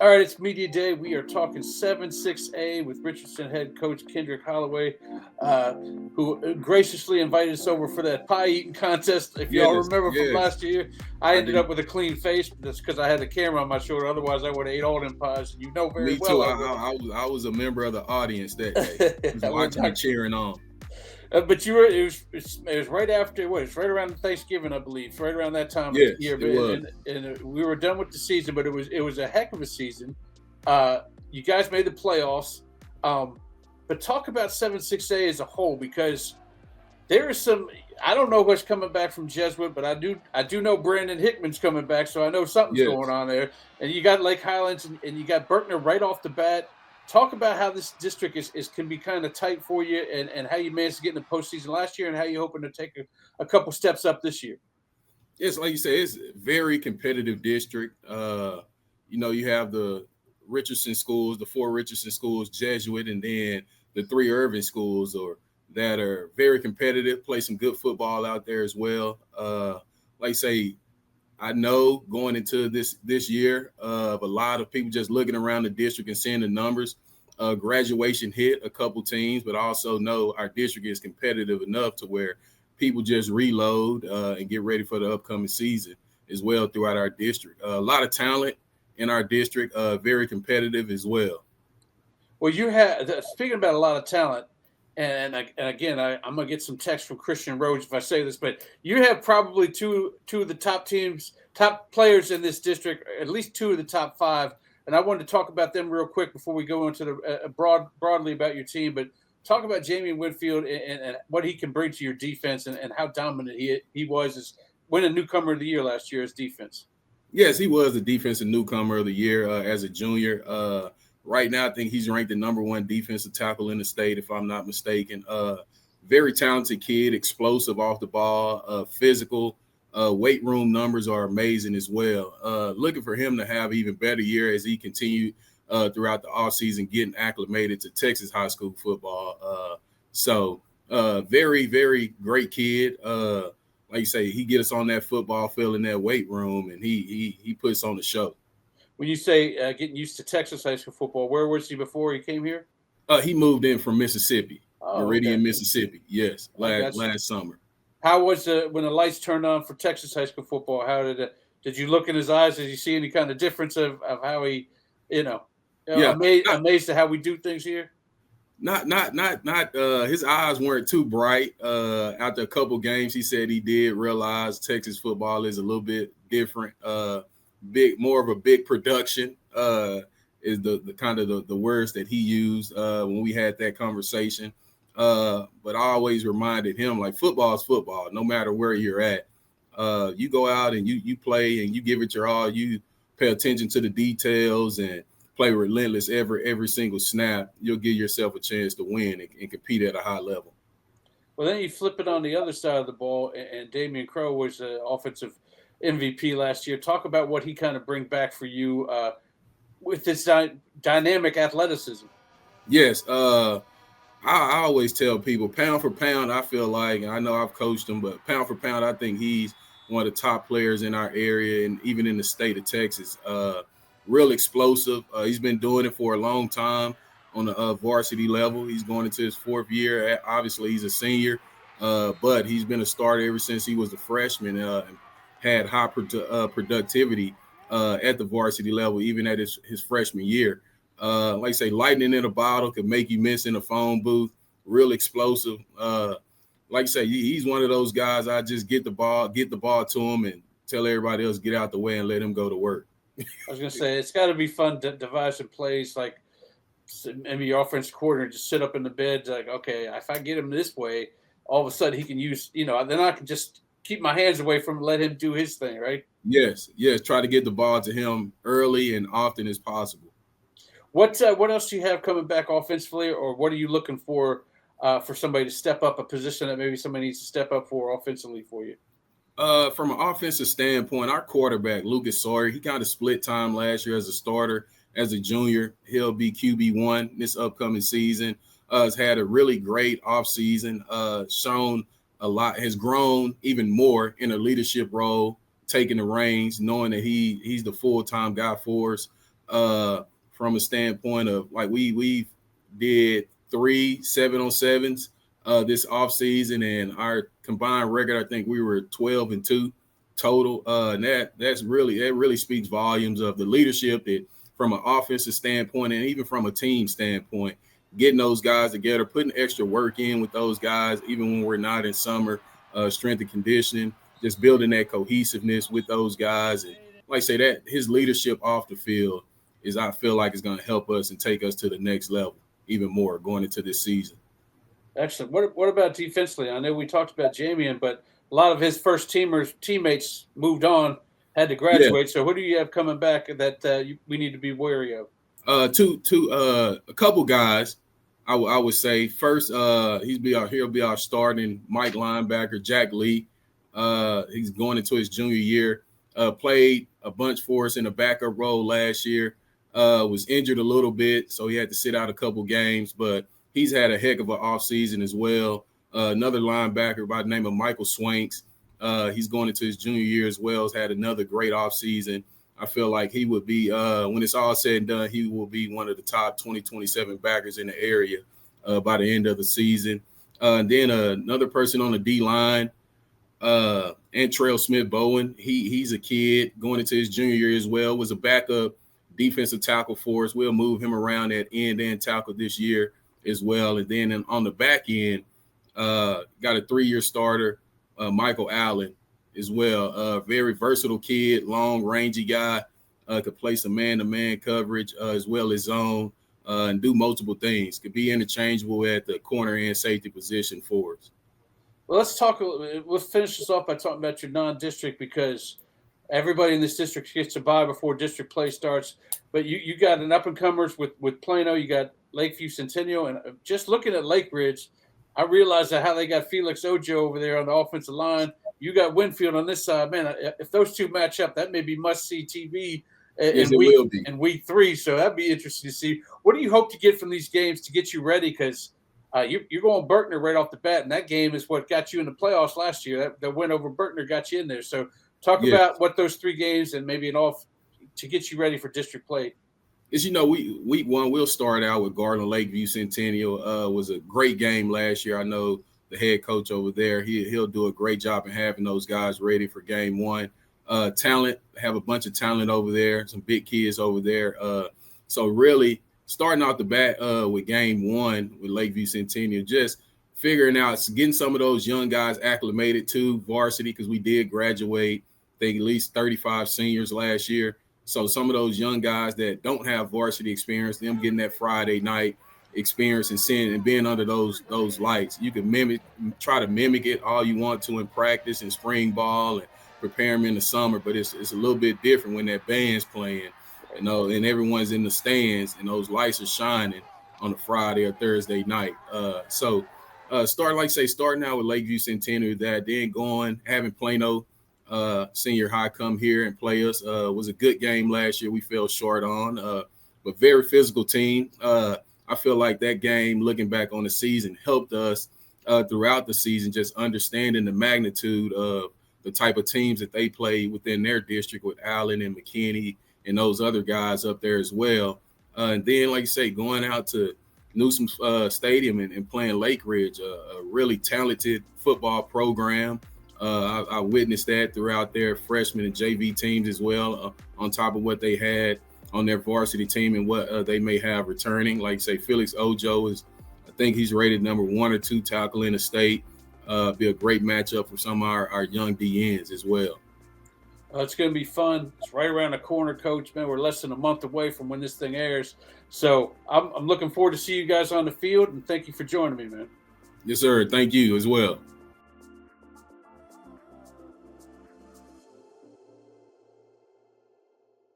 All right, it's Media Day. We are talking 7-6A with Richardson head coach Kendrick Holloway, uh, who graciously invited us over for that pie eating contest. If y'all Yes, remember from yes, last year, I I ended do. up with a clean face. That's because I had the camera on my shoulder. Otherwise, I would have ate all them pies. And you know very Me well too. I I, would I, I was I was a member of the audience that day. have. Was I would have watching and knocked you. cheering on. But you were it was right after what? It's right around Thanksgiving, I believe. It's right around that time of the Yes, year. it But was. we were done with the season, but it was a heck of a season. Uh, you guys made the playoffs. Um, but talk about 7-6A as a whole because there is some. I don't know what's coming back from Jesuit, but I do know Brandon Hickman's coming back, so I know something's going Yes. on there. And you got Lake Highlands and you got Berkner right off the bat. Talk about how this district is can be kind of tight for you and how you managed to get in the postseason last year and how you're hoping to take a couple steps up this year. It's like you said, it's a very competitive district. You have the Richardson schools, the four Richardson schools, Jesuit, and then the three Irving schools or that are very competitive, play some good football out there as well. Like I say, I know going into this year of a lot of people just looking around the district and seeing the numbers. Graduation hit a couple teams, but I also know our district is competitive enough to where people just reload and get ready for the upcoming season as well throughout our district. A lot of talent in our district, very competitive as well. Well, you have speaking about a lot of talent, and again, I'm gonna get some text from Christian Rhodes if I say this, but you have probably two of the top teams, top players in this district, at least two of the top five. And I wanted to talk about them real quick before we go into the broadly about your team. But talk about Jamie Whitfield and what he can bring to your defense and how dominant he was as winning newcomer of the year last year as defense. Yes, he was the defensive newcomer of the year as a junior. Right now, I think he's ranked the number one defensive tackle in the state, if I'm not mistaken. Very talented kid, explosive off the ball, physical. Weight room numbers are amazing as well. Looking for him to have even better year as he continued throughout the offseason, getting acclimated to Texas high school football. Very, very great kid. Like you say, he gets us on that football field in that weight room, and he puts on the show. When you say getting used to Texas high school football, where was he before he came here? He moved in from Mississippi, Oh, okay. Meridian, Mississippi. Yes, I last got you. last summer. How was when the lights turned on for Texas high school football? How did you look in his eyes? Did you see any kind of difference of how he, you know, Yeah, amazed at how we do things here? not. His eyes weren't too bright. After a couple games, he said he did realize Texas football is a little bit different. More of a big production. Is the kind of the words that he used when we had that conversation. But I always reminded him like football is football, no matter where you're at. You go out and you play and you give it your all. You pay attention to the details and play relentless every single snap. You'll give yourself a chance to win and compete at a high level. Well, then you flip it on the other side of the ball, and Damien Crowe was the offensive MVP last year. Talk about what he kind of bring back for you with this dynamic athleticism. Yes, I always tell people pound for pound. I feel like, and I know I've coached him, but pound for pound, I think he's one of the top players in our area and even in the state of Texas. Real explosive. He's been doing it for a long time on the varsity level. He's going into his fourth year. Obviously, he's a senior, but he's been a starter ever since he was a freshman. Had high productivity at the varsity level, even at his freshman year. Like I say, lightning in a bottle could make you miss in a phone booth. Real explosive. Like I say, he's one of those guys. I just get the ball to him, and tell everybody else get out the way and let him go to work. I was gonna say it's got to be fun to devise some plays like maybe your offense coordinator just sit up in the bed like, okay, if I get him this way, all of a sudden he can use, then I can just keep my hands away from him, let him do his thing, right? Yes, yes. Try to get the ball to him early and often as possible. What else do you have coming back offensively, or what are you looking for somebody to step up a position that maybe somebody needs to step up for offensively for you? From an offensive standpoint, our quarterback, Lucas Sawyer, he kind of split time last year as a starter. As a junior, he'll be QB1 this upcoming season. Has had a really great offseason, shown a lot, has grown even more in a leadership role, taking the reins, knowing that he's the full-time guy for us. from a standpoint of like we did 3 7-on-7s this offseason, and our combined record, I think we were 12-2 total. And that really speaks volumes of the leadership that from an offensive standpoint and even from a team standpoint, getting those guys together, putting extra work in with those guys, even when we're not in summer, strength and conditioning, just building that cohesiveness with those guys. And like I say, that his leadership off the field is, I feel like, is going to help us and take us to the next level even more going into this season. Excellent. What about defensively? I know we talked about Jamie, but a lot of his first teammates moved on, had to Yeah. graduate. So who do you have coming back that we need to be wary of? A couple guys, I would say. First, he'll be our starting Mike linebacker, Jack Lee. He's going into his junior year. Played a bunch for us in a backup role last year. Was injured a little bit, so he had to sit out a couple games, but he's had a heck of an offseason as well. Another linebacker by the name of Michael Swanks. He's going into his junior year as well. Has had another great offseason. I feel like he would be, when it's all said and done, he will be one of the top 2027 backers in the area by the end of the season. And then another person on the D-line, Antrell Smith-Bowen. He's a kid going into his junior year as well, was a backup defensive tackle for us. We'll move him around at end and tackle this year as well. And then on the back end, got a 3-year starter, Michael Allen as well. Very versatile kid, long, rangy guy, could play some man-to-man coverage as well as zone and do multiple things. Could be interchangeable at the corner and safety position for us. Well, let's talk. We'll finish this off by talking about your non-district, because everybody in this district gets to bye before district play starts. But you got an up-and-comers with Plano. You got Lakeview Centennial. And just looking at Lake Ridge, I realized how they got Felix Ojo over there on the offensive line. You got Whitfield on this side. Man, if those two match up, that may be must-see TV in week 3. So that'd be interesting to see. What do you hope to get from these games to get you ready? Because you're going Berkner right off the bat, and that game is what got you in the playoffs last year. That win over Berkner got you in there. So talk about what those 3 games and maybe an off to get you ready for district play. As you know, week 1, we'll start out with Garland Lakeview Centennial. Was a great game last year. I know the head coach over there, he'll do a great job in having those guys ready for game 1. Talent, have a bunch of talent over there, some big kids over there. So really starting out the bat with game 1 with Lakeview Centennial, just figuring out, getting some of those young guys acclimated to varsity, because we did graduate, I think, at least 35 seniors last year. So some of those young guys that don't have varsity experience, them getting that Friday night experience and seeing and being under those lights. You can try to mimic it all you want to in practice and spring ball and prepare them in the summer, but it's a little bit different when that band's playing, and everyone's in the stands and those lights are shining on a Friday or Thursday night. Starting out with Lakeview Centennial, that then going, having Plano Senior High come here and play us. Was a good game last year. We fell short on, but very physical team. I feel like that game, looking back on the season, helped us throughout the season, just understanding the magnitude of the type of teams that they play within their district with Allen and McKinney and those other guys up there as well. And then, like you say, going out to Newsom Stadium and playing Lake Ridge, a really talented football program. I witnessed that throughout their freshman and JV teams as well, on top of what they had on their varsity team and what they may have returning. Like say, Felix Ojo I think he's rated number 1 or 2 tackle in the state. Be a great matchup for some of our young DNs as well. It's going to be fun. It's right around the corner, Coach. Man, we're less than a month away from when this thing airs. So I'm looking forward to see you guys on the field, and thank you for joining me, man. Yes, sir. Thank you as well.